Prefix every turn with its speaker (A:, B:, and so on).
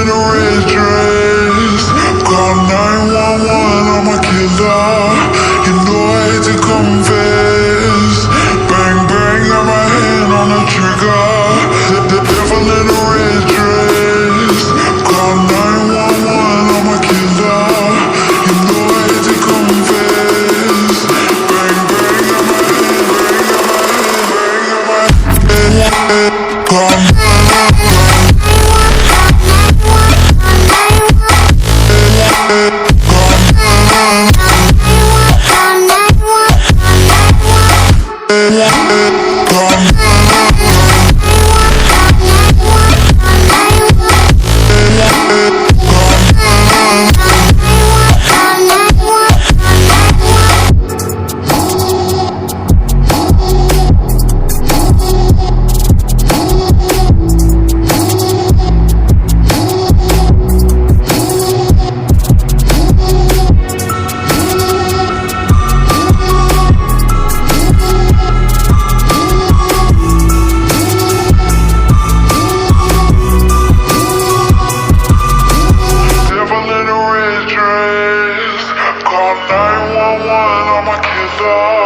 A: in a red dress. Call 911, I'm a killer. You know I hate to confess. Bang, bang, got my hand on the trigger. The devil in a red dress. Call 911, I'm a killer. You know I hate to confess. Bang, bang, got my hand, bang, got my hand. Call 911, I'm a killer.